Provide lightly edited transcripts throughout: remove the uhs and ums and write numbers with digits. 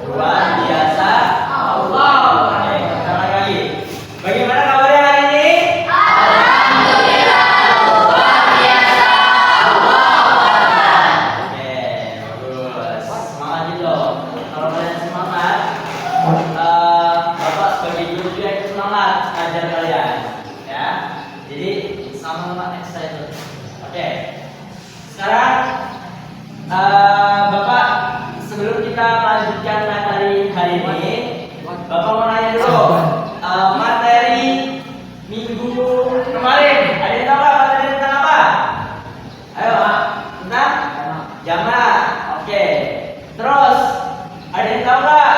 luar biasa Allah. Oke, kita lagi. Bagaimana kabarnya hari ini? Alhamdulillah luar biasa Allah. Oke, bagus. Semangat gitu. Kalau kalian semangat, Bapak sebagai guru juga ikut semangat ajar kalian, ya. Jadi sama-sama excited. Oke. Sekarang Bapak sebelum kita melanjutkan materi hari ini, Bapak mau nanya dulu materi minggu kemarin. Ada yang tahu nggak materi tentang apa? Ayo, tentang jamak. Oke. Terus ada yang tahu nggak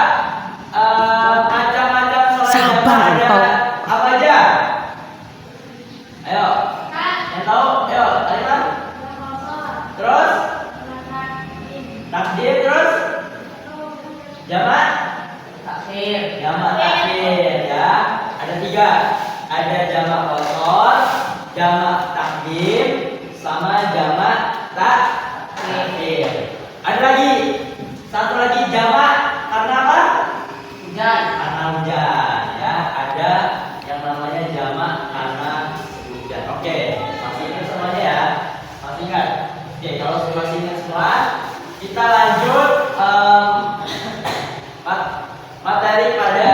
macam-macam soal jamak ada apa aja? Ayo. Yang tahu? Ayo, Alima. Terus takdir, terus jamak takhir, ya. Ada 3. Ada jamak qasar, jamak takdim, sama jamak takhir. Ada lagi satu lagi jamak karena apa? Hujan. Karena hujan, ya. Ada yang namanya jamak karena hujan. Oke, masih ingat semuanya ya? Masih ingat? Oke, kalau masih ingat semua, kita lanjut materi pada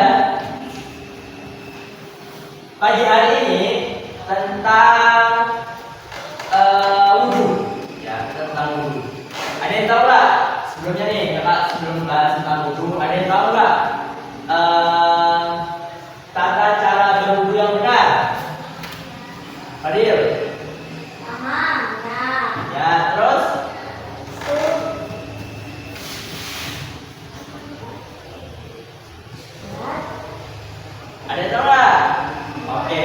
pagi hari ini tentang wudhu, ya, tentang wudhu. Ada yang tahu nggak sebelumnya nih, kakak sebelum bahas tentang wudhu, ada yang tahu nggak tata cara berwudhu yang benar? Fadil? Ya, terus? Ada yang tahu nggak? Oke,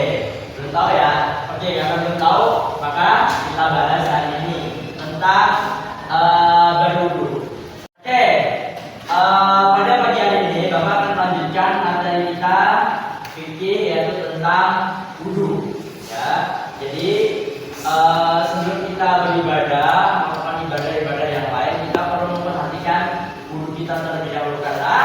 belum tahu ya. Oke, karena belum tahu, maka kita bahas hari ini tentang berwudu. Oke, pada pagi hari ini Bapak akan melanjutkan materi kita fikih, yaitu tentang wudu. Ya, jadi sebelum kita beribadah, melakukan ibadah-ibadah yang lain, kita perlu memperhatikan wudu kita terlebih dahulu karena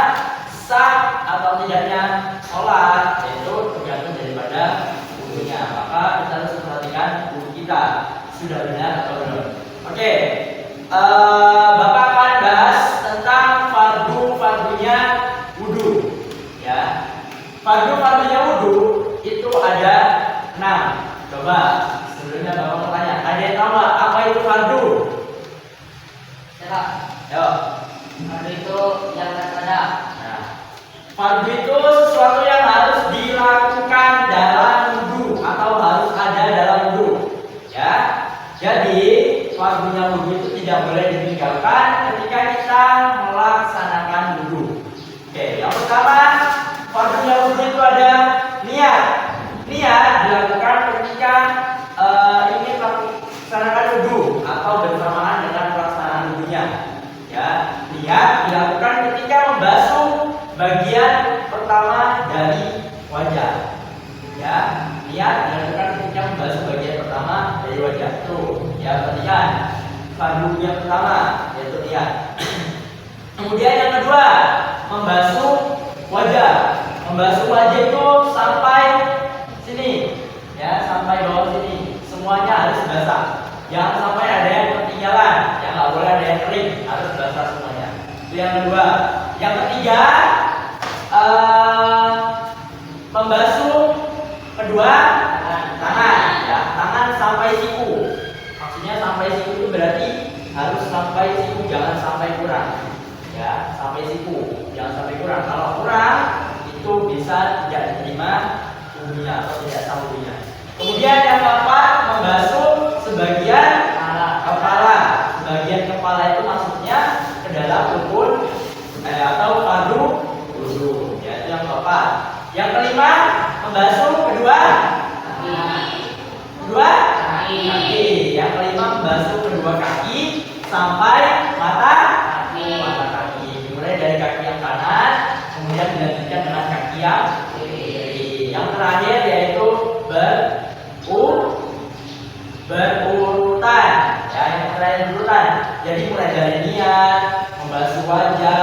sah atau tidaknya sholat itu tergantung daripada wudunya. Maka kita harus memperhatikan wudu kita sudah benar atau belum. Oke, Bapak akan bahas tentang fardu-fardunya wudu. Ya, fardu-fardunya wudu itu ada 6. Coba sebelumnya Bapak mau tanya, ada yang tahu nggak apa itu fardu? Ya, yo. Fardu itu yang terkena. Fardu itu sesuatu yang harus dilakukan dalam wudu atau harus ada dalam wudu. Ya. Jadi, fardunya wudu itu tidak boleh ditinggalkan ketika kita melaksanakan wudu. Oke, yang pertama, fardunya wudu itu ada niat. Niat dilakukan ketika ingin melaksanakan wudu atau bersamaan dengan pelaksanaan wudunya. Ya, niat dilakukan ketika membasuh bagian pertama dari wajah. Ya, niat dilakukan ketika membasuh bagian pertama dari wajah. Tuh, ya, perhatikan. Fardu yang pertama yaitu niat. Kemudian yang kedua, membasuh wajah. Membasuh wajah itu sampai sini, ya, sampai bawah sini. Semuanya harus basah. Jangan sampai ada yang ketinggalan. Ya, nggak boleh ada yang kering. Harus basah semuanya. Itu yang kedua. Yang ketiga, membasuh kedua tangan, ya, tangan sampai siku. Maksudnya sampai siku itu berarti harus sampai siku, jangan sampai kurang. Ya, sampai siku, jangan sampai kurang. Kalau kurang itu bisa tidak diterima wudunya atau tidak sah wudunya. Kemudian yang keempat, membasuh sebagian kepala. Sebagian kepala itu maksudnya ke dalam rukun atau fardu wudu. Ya, itu yang keempat. Yang kelima, membasuh kedua kaki. Yang kelima, membasuh kedua kaki sampai mata kaki. Mulai dari kaki yang kanan, kemudian dilanjutkan dengan kaki yang kiri. Yang terakhir yaitu berurutan. Ya, yang terakhir berurutan. Jadi mulai dari niat, membasuh wajah,